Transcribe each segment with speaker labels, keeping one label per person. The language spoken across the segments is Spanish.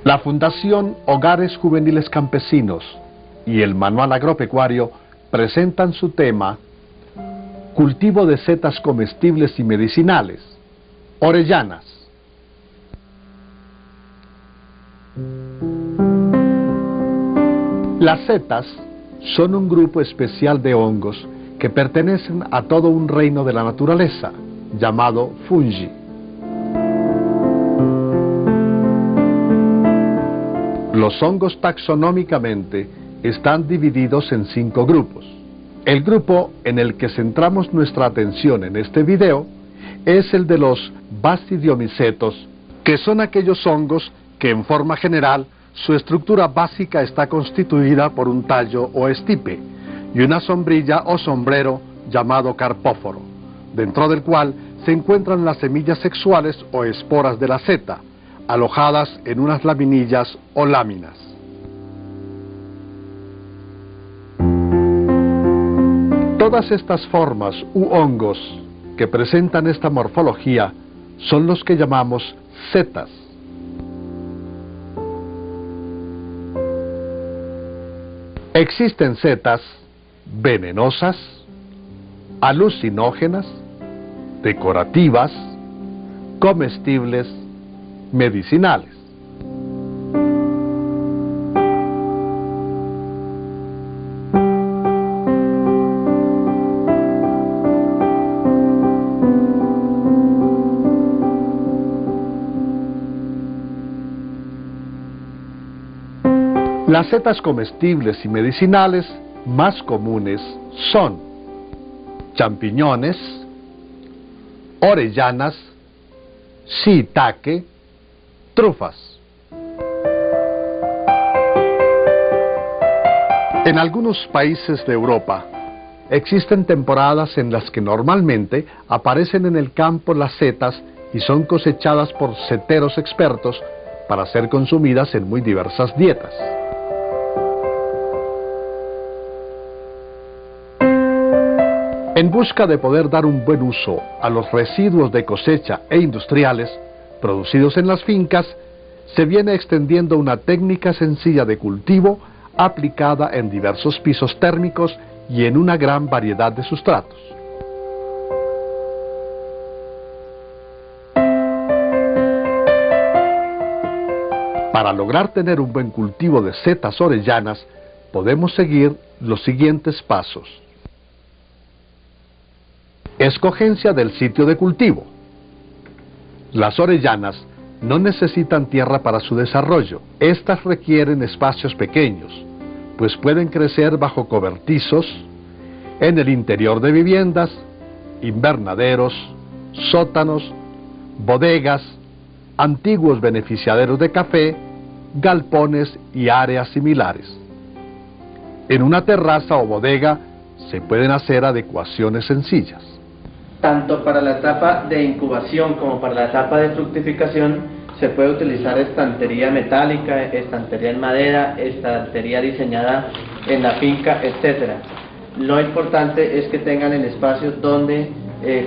Speaker 1: La Fundación Hogares Juveniles Campesinos y el Manual Agropecuario presentan su tema Cultivo de setas comestibles y medicinales, orellanas. Las setas son un grupo especial de hongos que pertenecen a todo un reino de la naturaleza, llamado fungi. Los hongos taxonómicamente están divididos en 5 grupos. El grupo en el que centramos nuestra atención en este video es el de los bastidiomicetos, que son aquellos hongos que en forma general su estructura básica está constituida por un tallo o estipe y una sombrilla o sombrero llamado carpóforo, dentro del cual se encuentran las semillas sexuales o esporas de la seta, alojadas en unas laminillas o láminas. Todas estas formas u hongos que presentan esta morfología son los que llamamos setas. Existen setas venenosas, alucinógenas, decorativas, comestibles, medicinales. Las setas comestibles y medicinales más comunes son champiñones, orellanas, shiitake, trufas. En algunos países de Europa existen temporadas en las que normalmente aparecen en el campo las setas y son cosechadas por seteros expertos para ser consumidas en muy diversas dietas. En busca de poder dar un buen uso a los residuos de cosecha e industriales producidos en las fincas, se viene extendiendo una técnica sencilla de cultivo aplicada en diversos pisos térmicos y en una gran variedad de sustratos. Para lograr tener un buen cultivo de setas orellanas, podemos seguir los siguientes pasos. Escogencia del sitio de cultivo. Las orellanas no necesitan tierra para su desarrollo. Estas requieren espacios pequeños, pues pueden crecer bajo cobertizos, en el interior de viviendas, invernaderos, sótanos, bodegas, antiguos beneficiaderos de café, galpones y áreas similares. En una terraza o bodega se pueden hacer adecuaciones sencillas.
Speaker 2: Tanto para la etapa de incubación como para la etapa de fructificación se puede utilizar estantería metálica, estantería en madera, estantería diseñada en la finca, etc. Lo importante es que tengan el espacio donde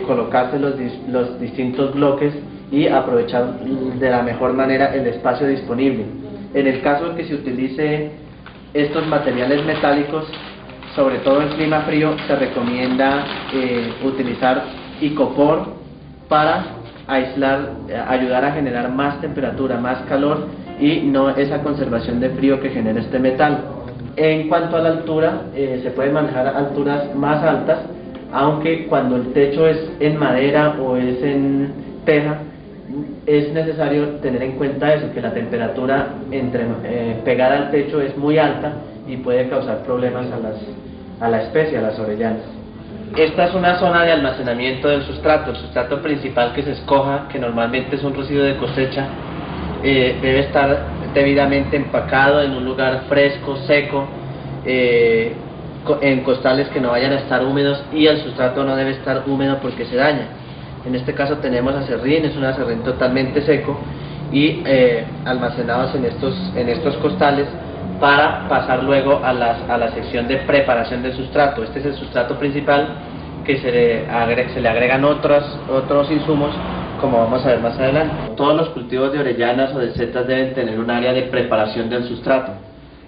Speaker 2: colocarse los distintos bloques y aprovechar de la mejor manera el espacio disponible. En el caso de que se utilice estos materiales metálicos, sobre todo en clima frío, se recomienda utilizar icopor para aislar, ayudar a generar más temperatura, más calor y no esa conservación de frío que genera este metal. En cuanto a la altura, se pueden manejar alturas más altas, aunque cuando el techo es en madera o es en teja, es necesario tener en cuenta eso, que la temperatura pegada al techo es muy alta y puede causar problemas a la especie, a las orellanas. Esta es una zona de almacenamiento del sustrato. El sustrato principal que se escoja, que normalmente es un residuo de cosecha, debe estar debidamente empacado en un lugar fresco, seco, en costales que no vayan a estar húmedos, y el sustrato no debe estar húmedo porque se daña. En este caso tenemos acerrín, es un acerrín totalmente seco y almacenados en estos costales para pasar luego a la sección de preparación del sustrato. Este es el sustrato principal, que se le agregan otros insumos como vamos a ver más adelante. Todos los cultivos de orellanas o de setas deben tener un área de preparación del sustrato.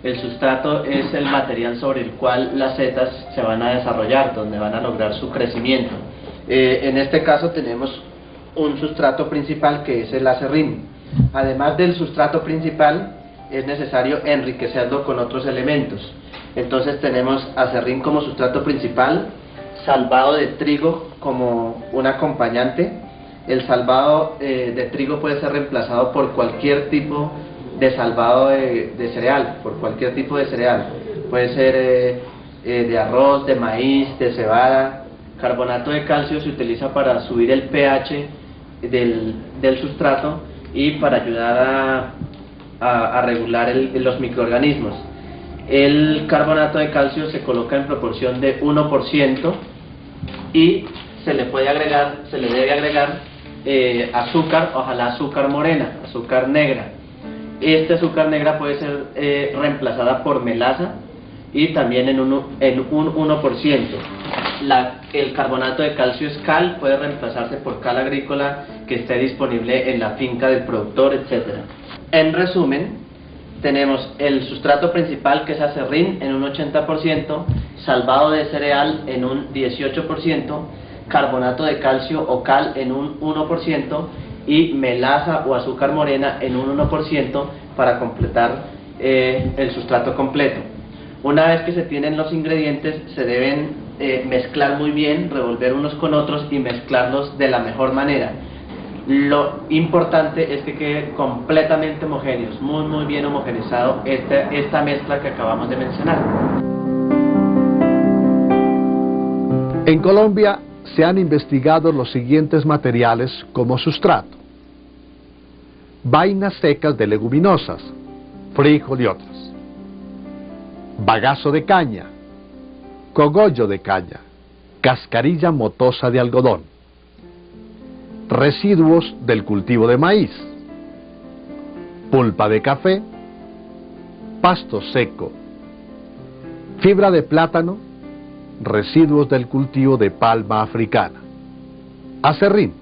Speaker 2: El sustrato es el material sobre el cual las setas se van a desarrollar, donde van a lograr su crecimiento. En este caso tenemos un sustrato principal que es el aserrín. Además del sustrato principal, es necesario enriquecerlo con otros elementos. Entonces tenemos aserrín como sustrato principal, salvado de trigo como un acompañante. El salvado de trigo puede ser reemplazado por cualquier tipo de salvado de cereal, por cualquier tipo de cereal. Puede ser de arroz, de maíz, de cebada. Carbonato de calcio se utiliza para subir el pH del sustrato y para ayudar a regular los microorganismos. El carbonato de calcio se coloca en proporción de 1% y se le debe agregar azúcar, ojalá azúcar morena, azúcar negra. Esta azúcar negra puede ser reemplazada por melaza y también en un 1%. El carbonato de calcio es cal, puede reemplazarse por cal agrícola que esté disponible en la finca del productor, etc. En resumen, tenemos el sustrato principal, que es aserrín, en un 80%, salvado de cereal en un 18%, carbonato de calcio o cal en un 1% y melaza o azúcar morena en un 1% para completar el sustrato completo. Una vez que se tienen los ingredientes, se deben mezclar muy bien, revolver unos con otros y mezclarlos de la mejor manera. Lo importante es que quede completamente homogéneos, muy bien homogeneizado esta mezcla que acabamos de mencionar.
Speaker 1: En Colombia se han investigado los siguientes materiales como sustrato: vainas secas de leguminosas, frijol y otras, bagazo de caña, cogollo de caña, cascarilla motosa de algodón, residuos del cultivo de maíz, pulpa de café, pasto seco, fibra de plátano, residuos del cultivo de palma africana, aserrín.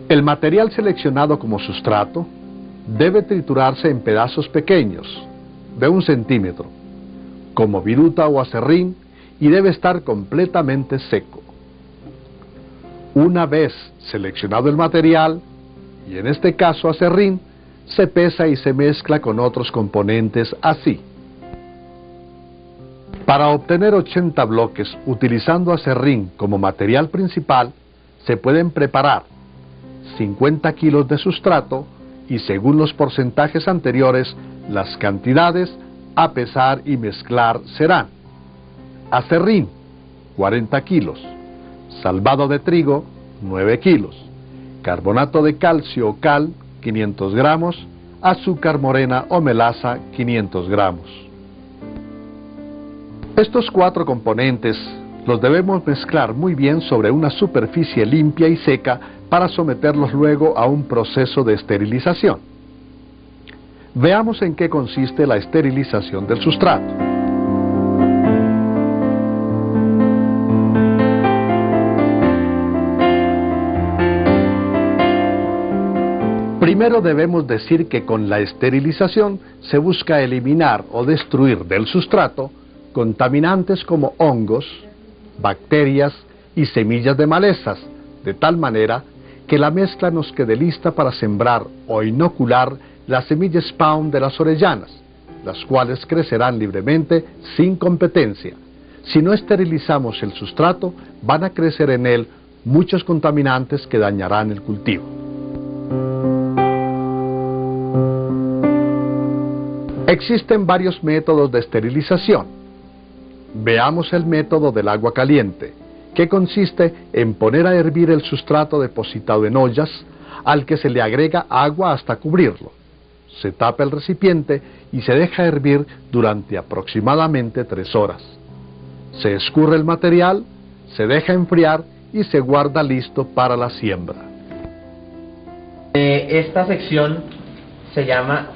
Speaker 1: El material seleccionado como sustrato debe triturarse en pedazos pequeños, de 1 centímetro, como viruta o aserrín, y debe estar completamente seco. Una vez seleccionado el material, y en este caso aserrín, se pesa y se mezcla con otros componentes así. Para obtener 80 bloques utilizando aserrín como material principal, se pueden preparar 50 kilos de sustrato y, según los porcentajes anteriores, las cantidades a pesar y mezclar serán: aserrín 40 kilos, salvado de trigo 9 kilos, carbonato de calcio o cal 500 gramos, azúcar morena o melaza 500 gramos. Estos 4 componentes los debemos mezclar muy bien sobre una superficie limpia y seca para someterlos luego a un proceso de esterilización. Veamos en qué consiste la esterilización del sustrato. Primero debemos decir que con la esterilización se busca eliminar o destruir del sustrato contaminantes como hongos, bacterias y semillas de malezas, de tal manera que la mezcla nos quede lista para sembrar o inocular las semillas spawn de las orellanas, las cuales crecerán libremente sin competencia. Si no esterilizamos el sustrato, van a crecer en él muchos contaminantes que dañarán el cultivo. Existen varios métodos de esterilización. Veamos el método del agua caliente, que consiste en poner a hervir el sustrato depositado en ollas, al que se le agrega agua hasta cubrirlo. Se tapa el recipiente y se deja hervir durante aproximadamente 3 horas. Se escurre el material, se deja enfriar y se guarda listo para la siembra.
Speaker 2: Esta sección se llama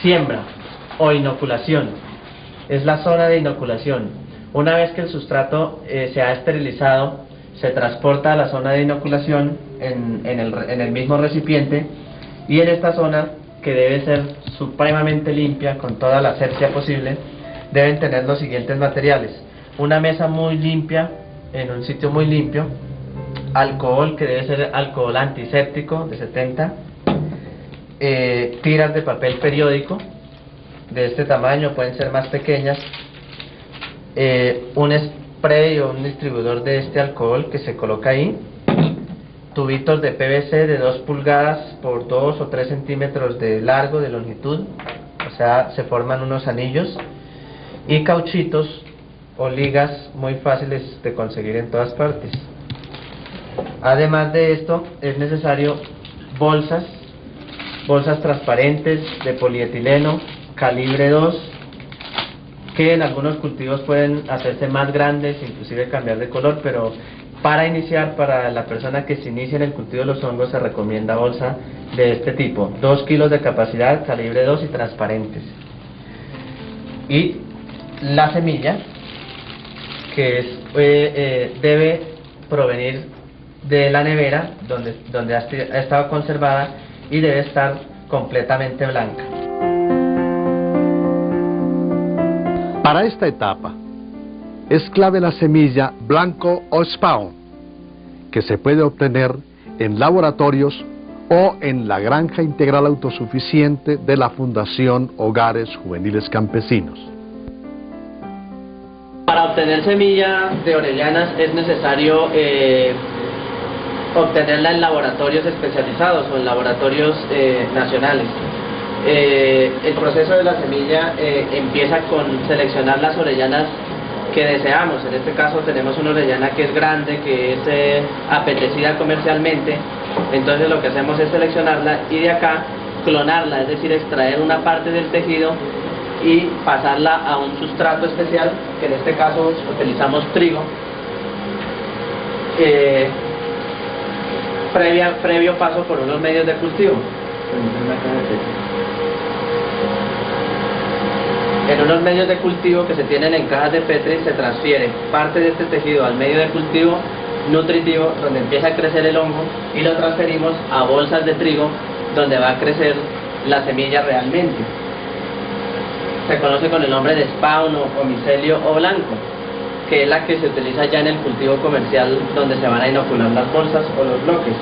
Speaker 2: siembra o inoculación. Es la zona de inoculación. Una vez que el sustrato se ha esterilizado, se transporta a la zona de inoculación en el mismo recipiente, y en esta zona, que debe ser supremamente limpia con toda la asepsia posible, deben tener los siguientes materiales: una mesa muy limpia en un sitio muy limpio, alcohol, que debe ser alcohol antiséptico de 70, tiras de papel periódico de este tamaño, pueden ser más pequeñas, un spray o un distribuidor de este alcohol que se coloca ahí, tubitos de PVC de 2 pulgadas por 2 o 3 centímetros de largo, de longitud, o sea, se forman unos anillos, y cauchitos o ligas muy fáciles de conseguir en todas partes. Además de esto, es necesario bolsas transparentes de polietileno calibre 2, que en algunos cultivos pueden hacerse más grandes, inclusive cambiar de color, pero para iniciar, para la persona que se inicia en el cultivo de los hongos, se recomienda bolsa de este tipo, 2 kilos de capacidad, calibre 2 y transparentes. Y la semilla, que debe provenir de la nevera donde ha estado conservada, y debe estar completamente blanca.
Speaker 1: Para esta etapa es clave la semilla blanco o spawn, que se puede obtener en laboratorios o en la granja integral autosuficiente de la Fundación Hogares Juveniles Campesinos.
Speaker 2: Para obtener semilla de orellanas es necesario obtenerla en laboratorios especializados o en laboratorios nacionales. El proceso de la semilla empieza con seleccionar las orellanas que deseamos. En este caso tenemos una orellana que es grande, que es apetecida comercialmente. Entonces lo que hacemos es seleccionarla y de acá clonarla, es decir, extraer una parte del tejido y pasarla a un sustrato especial, que en este caso utilizamos trigo, previo paso por unos medios de cultivo. En unos medios de cultivo que se tienen en cajas de Petri, se transfiere parte de este tejido al medio de cultivo nutritivo, donde empieza a crecer el hongo, y lo transferimos a bolsas de trigo, donde va a crecer la semilla realmente. Se conoce con el nombre de spawn o micelio o blanco, que es la que se utiliza ya en el cultivo comercial, donde se van a inocular las bolsas o los bloques.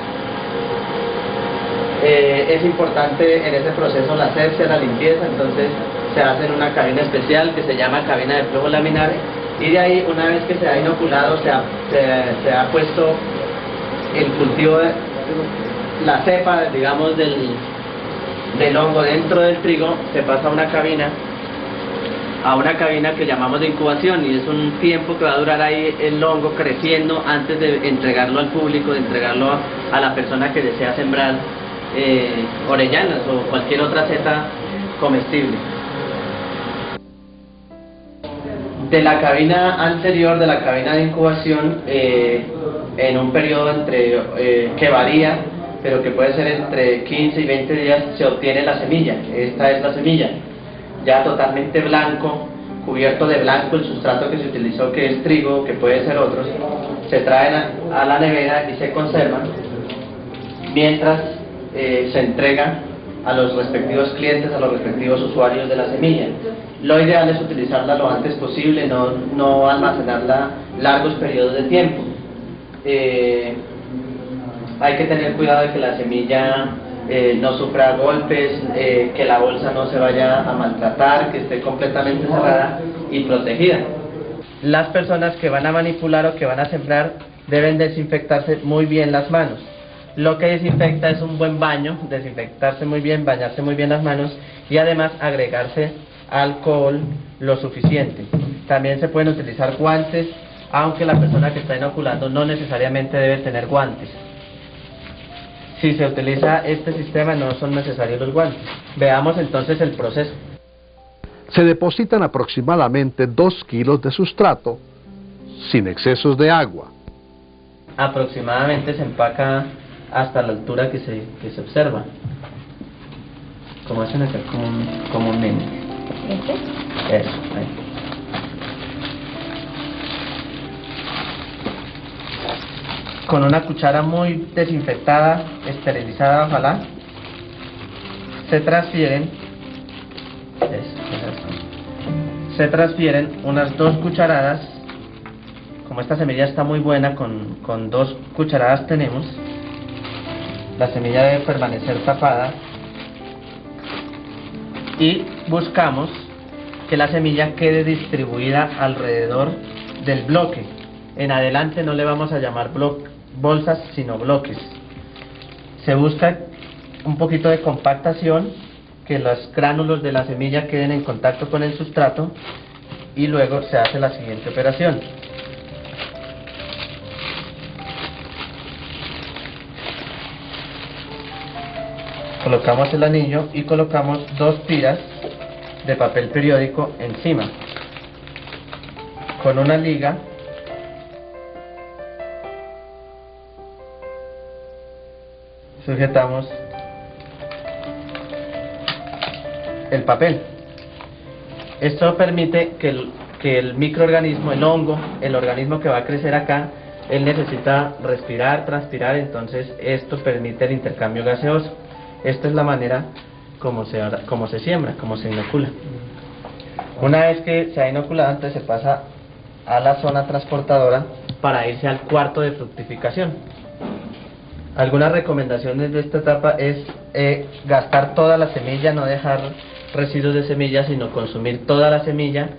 Speaker 2: Es importante en ese proceso la asepsia, la limpieza. Entonces se hace en una cabina especial que se llama cabina de flujo laminar, y de ahí, una vez que se ha inoculado, se ha puesto el cultivo, la cepa, digamos, del hongo dentro del trigo, se pasa a una cabina que llamamos de incubación, y es un tiempo que va a durar ahí el hongo creciendo antes de entregarlo al público, de entregarlo a la persona que desea sembrar orellanas o cualquier otra seta comestible. De la cabina anterior, de la cabina de incubación, en un periodo que varía, pero que puede ser entre 15 y 20 días, se obtiene la semilla. Esta es la semilla, ya totalmente blanco, cubierto de blanco el sustrato que se utilizó, que es trigo, que puede ser otros. Se traen a la nevera y se conservan mientras se entrega a los respectivos clientes, a los respectivos usuarios de la semilla. Lo ideal es utilizarla lo antes posible, no almacenarla largos periodos de tiempo. Hay que tener cuidado de que la semilla no sufra golpes, que la bolsa no se vaya a maltratar, que esté completamente cerrada y protegida. Las personas que van a manipular o que van a sembrar deben desinfectarse muy bien las manos. Lo que desinfecta es un buen baño, desinfectarse muy bien, bañarse muy bien las manos, y además agregarse alcohol lo suficiente. También se pueden utilizar guantes, aunque la persona que está inoculando no necesariamente debe tener guantes. Si se utiliza este sistema, no son necesarios los guantes. Veamos entonces el proceso.
Speaker 1: Se depositan aproximadamente 2 kilos de sustrato sin excesos de agua.
Speaker 2: Aproximadamente se empaca hasta la altura que se observa, como hacen acá comúnmente. Eso, ahí. con una cuchara muy desinfectada, esterilizada, ojalá, se transfieren unas 2 cucharadas. Como esta semilla está muy buena, con 2 cucharadas tenemos. La semilla debe permanecer tapada y buscamos que la semilla quede distribuida alrededor del bloque. En adelante no le vamos a llamar bolsas, sino bloques. Se busca un poquito de compactación, que los gránulos de la semilla queden en contacto con el sustrato, y luego se hace la siguiente operación. Colocamos el anillo y colocamos 2 tiras de papel periódico encima. Con una liga sujetamos el papel. Esto permite que el microorganismo, el hongo, el organismo que va a crecer acá, él necesita respirar, transpirar, entonces esto permite el intercambio gaseoso. Esta es la manera como se siembra, como se inocula. Una vez que se ha inoculado, entonces se pasa a la zona transportadora para irse al cuarto de fructificación. Algunas recomendaciones de esta etapa es gastar toda la semilla, no dejar residuos de semilla, sino consumir toda la semilla,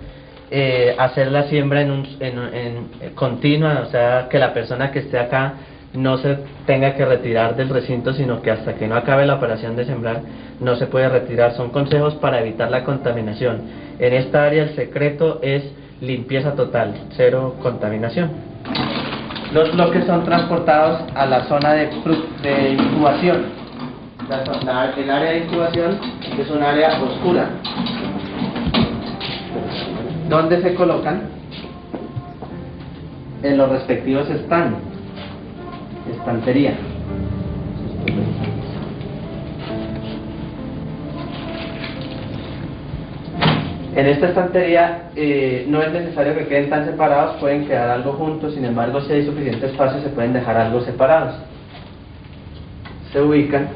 Speaker 2: hacer la siembra en continua, o sea, que la persona que esté acá no se tenga que retirar del recinto, sino que hasta que no acabe la operación de sembrar no se puede retirar. Son consejos para evitar la contaminación. En esta área el secreto es limpieza total, 0 contaminación. Los bloques son transportados a la zona de incubación. El área de incubación es un área oscura, donde se colocan en los respectivos estantería. En esta estantería no es necesario que queden tan separados, pueden quedar algo juntos, sin embargo si hay suficiente espacio se pueden dejar algo separados. Se ubican,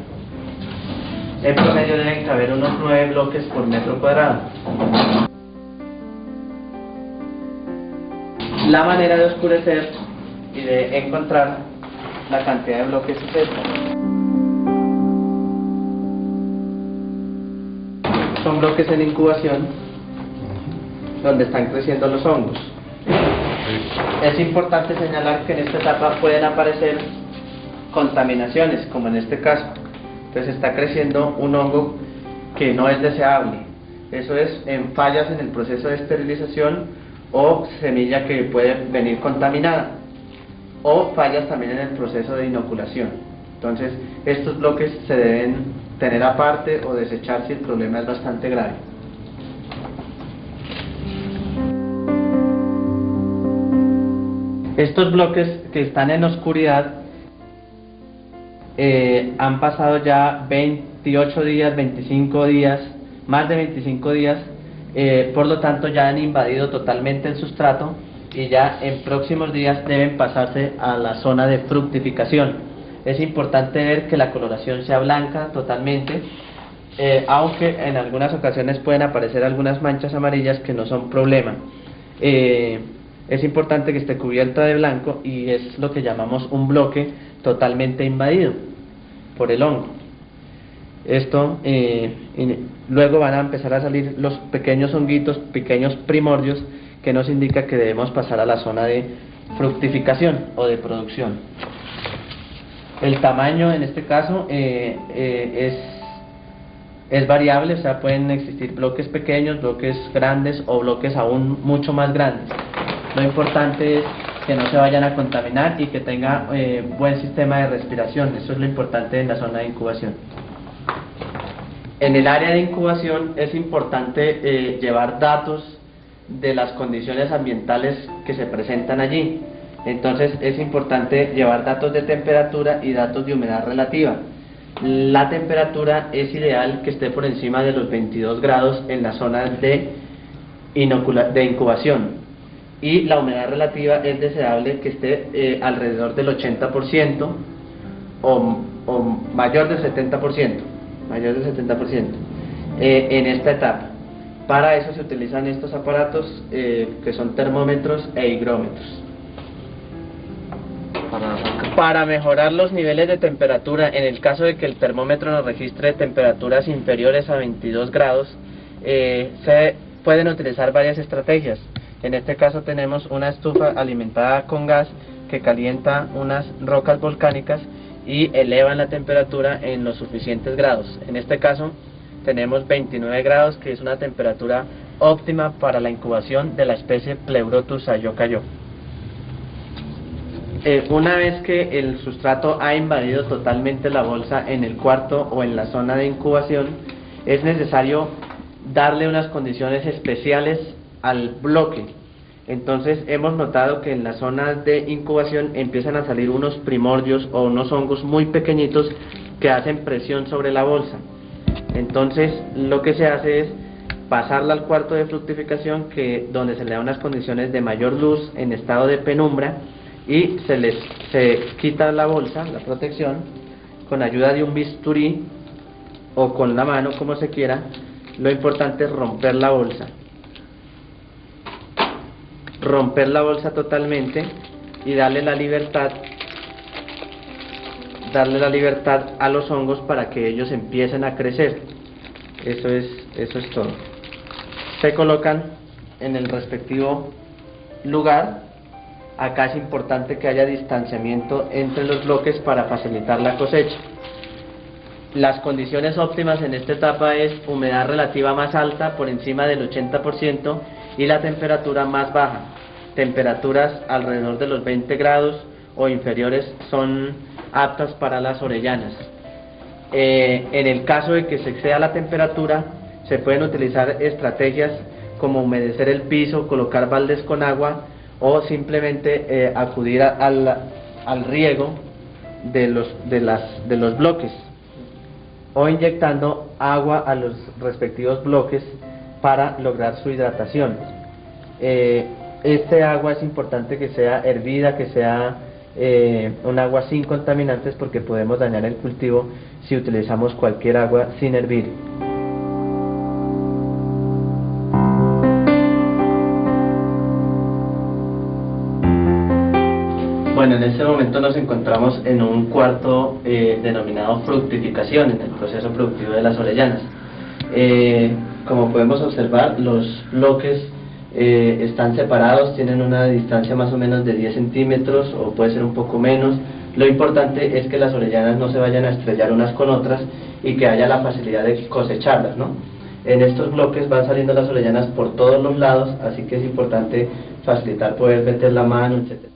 Speaker 2: en promedio deben caber unos 9 bloques por metro cuadrado. La manera de oscurecer y de encontrar la cantidad de bloques es esta. Son bloques en incubación donde están creciendo los hongos. Es importante señalar que en esta etapa pueden aparecer contaminaciones, como en este caso. Entonces está creciendo un hongo que no es deseable. Eso es en fallas en el proceso de esterilización o semilla que puede venir contaminada, o fallas también en el proceso de inoculación. Entonces estos bloques se deben tener aparte o desechar si el problema es bastante grave. Estos bloques que están en oscuridad han pasado ya 28 días, 25 días, más de 25 días, por lo tanto ya han invadido totalmente el sustrato y ya en próximos días deben pasarse a la zona de fructificación. Es importante ver que la coloración sea blanca totalmente, aunque en algunas ocasiones pueden aparecer algunas manchas amarillas que no son problema. Es importante que esté cubierta de blanco y es lo que llamamos un bloque totalmente invadido por el hongo. Esto, luego van a empezar a salir los pequeños honguitos, pequeños primordios, que nos indica que debemos pasar a la zona de fructificación o de producción. El tamaño en este caso es variable, o sea, pueden existir bloques pequeños, bloques grandes o bloques aún mucho más grandes. Lo importante es que no se vayan a contaminar y que tenga buen sistema de respiración. Eso es lo importante en la zona de incubación. En el área de incubación es importante llevar datos de las condiciones ambientales que se presentan allí. Entonces es importante llevar datos de temperatura y datos de humedad relativa. La temperatura es ideal que esté por encima de los 22 grados en la zona de incubación. y la humedad relativa es deseable que esté alrededor del 80% o mayor del 70%, en esta etapa. Para eso se utilizan estos aparatos que son termómetros e higrómetros. Para mejorar los niveles de temperatura, en el caso de que el termómetro nos registre temperaturas inferiores a 22 grados, se pueden utilizar varias estrategias. En este caso tenemos una estufa alimentada con gas que calienta unas rocas volcánicas y elevan la temperatura en los suficientes grados. En este caso tenemos 29 grados, que es una temperatura óptima para la incubación de la especie Pleurotus ayokayo. Una vez que el sustrato ha invadido totalmente la bolsa en el cuarto o en la zona de incubación, es necesario darle unas condiciones especiales al bloque. Entonces hemos notado que en las zonas de incubación empiezan a salir unos primordios o unos hongos muy pequeñitos que hacen presión sobre la bolsa. Entonces lo que se hace es pasarla al cuarto de fructificación, donde se le da unas condiciones de mayor luz en estado de penumbra, y se quita la bolsa, la protección, con ayuda de un bisturí o con la mano, como se quiera. Lo importante es romper la bolsa totalmente y darle la libertad a los hongos para que ellos empiecen a crecer. Eso es todo. Se colocan en el respectivo lugar. Acá es importante que haya distanciamiento entre los bloques para facilitar la cosecha. Las condiciones óptimas en esta etapa es humedad relativa más alta, por encima del 80%, y la temperatura más baja. Temperaturas alrededor de los 20 grados o inferiores son aptas para las orellanas. En el caso de que se exceda la temperatura, se pueden utilizar estrategias como humedecer el piso, colocar baldes con agua, o simplemente acudir al riego de los bloques, o inyectando agua a los respectivos bloques para lograr su hidratación. Este agua es importante que sea hervida, que sea un agua sin contaminantes, porque podemos dañar el cultivo si utilizamos cualquier agua sin hervir. Bueno, en este momento nos encontramos en un cuarto denominado fructificación, en el proceso productivo de las orellanas. Como podemos observar, los bloques están separados, tienen una distancia más o menos de 10 centímetros o puede ser un poco menos. Lo importante es que las orellanas no se vayan a estrellar unas con otras y que haya la facilidad de cosecharlas, ¿no? En estos bloques van saliendo las orellanas por todos los lados, así que es importante facilitar poder meter la mano, etc.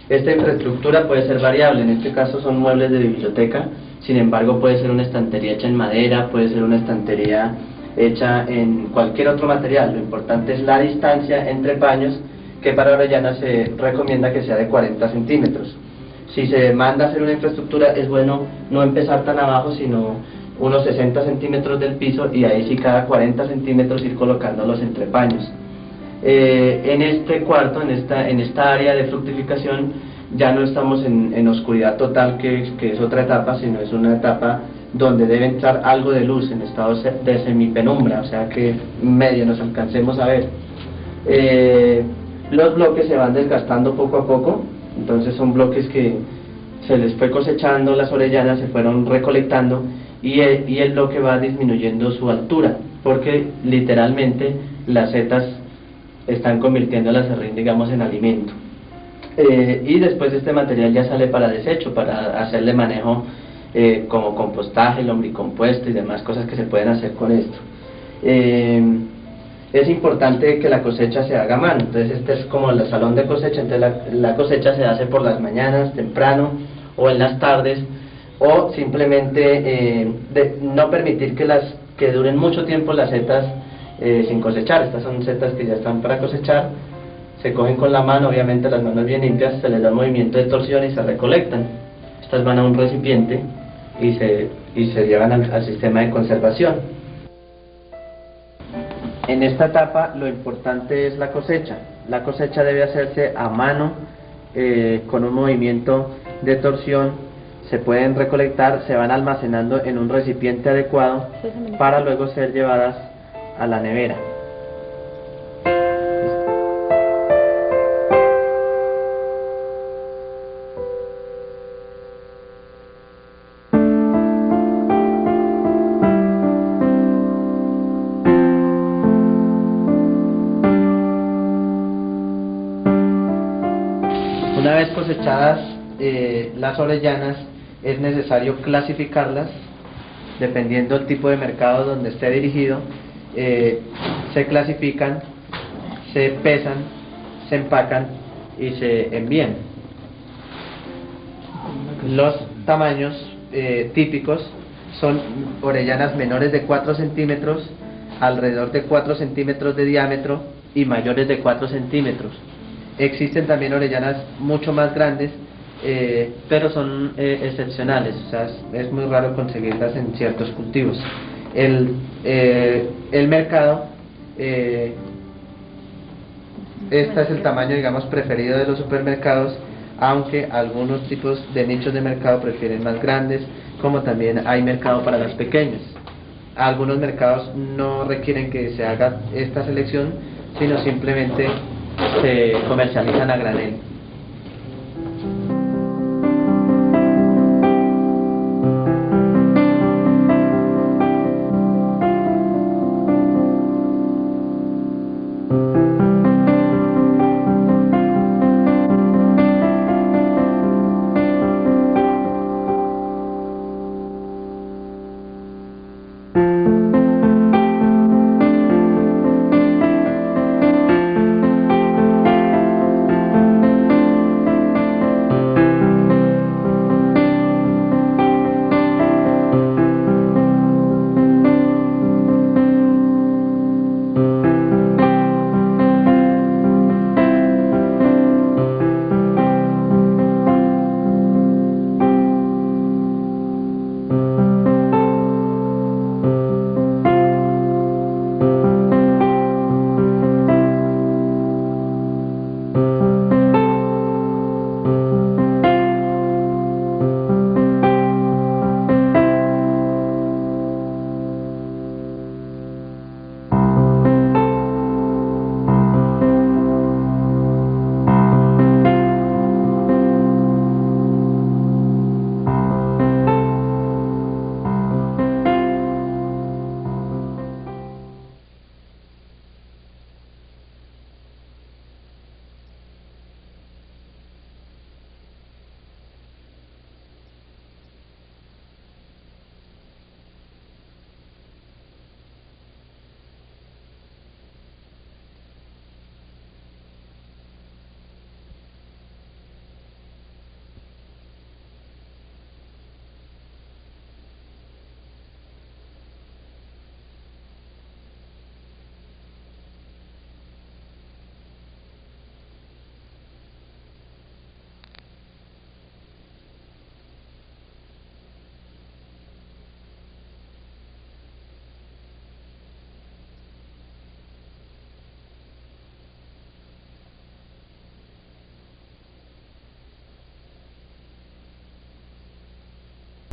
Speaker 2: Esta infraestructura puede ser variable. En este caso son muebles de biblioteca, sin embargo puede ser una estantería hecha en madera, puede ser una estantería hecha en cualquier otro material. Lo importante es la distancia entre paños, que para orellanas se recomienda que sea de 40 centímetros. Si se manda a hacer una infraestructura, es bueno no empezar tan abajo, sino unos 60 centímetros del piso, y ahí sí cada 40 centímetros ir colocándolos entre paños. En este cuarto, en esta área de fructificación, ya no estamos en oscuridad total, que es otra etapa, sino es una etapa donde debe entrar algo de luz en estado de semipenumbra, o sea que medio nos alcancemos a ver. Los bloques se van desgastando poco a poco, entonces son bloques que se les fue cosechando, las orellanas se fueron recolectando, y el bloque va disminuyendo su altura, porque literalmente las setas están convirtiendo el aserrín, digamos, en alimento. Y después este material ya sale para desecho, para hacerle manejo como compostaje, lombricompuesto y demás cosas que se pueden hacer con esto. Es importante que la cosecha se haga a mano. Entonces este es como el salón de cosecha. Entonces la cosecha se hace por las mañanas temprano o en las tardes, o simplemente no permitir que duren mucho tiempo las setas sin cosechar. Estas son setas que ya están para cosechar, se cogen con la mano, obviamente las manos bien limpias, se les da un movimiento de torsión y se recolectan. Estas van a un recipiente y se llevan al sistema de conservación. En esta etapa lo importante es la cosecha. La cosecha debe hacerse a mano, con un movimiento de torsión. Se pueden recolectar, se van almacenando en un recipiente adecuado para luego ser llevadas a la nevera. Una vez cosechadas las orellanas, es necesario clasificarlas dependiendo del tipo de mercado donde esté dirigido. Se clasifican, se pesan, se empacan y se envían. Los tamaños típicos son orellanas menores de 4 centímetros, alrededor de 4 centímetros de diámetro y mayores de 4 centímetros. Existen también orellanas mucho más grandes, pero son excepcionales, o sea, es muy raro conseguirlas en ciertos cultivos. El mercado, este es el tamaño, digamos, preferido de los supermercados, aunque algunos tipos de nichos de mercado prefieren más grandes, como también hay mercado para las pequeñas. Algunos mercados no requieren que se haga esta selección, sino simplemente se comercializan a granel.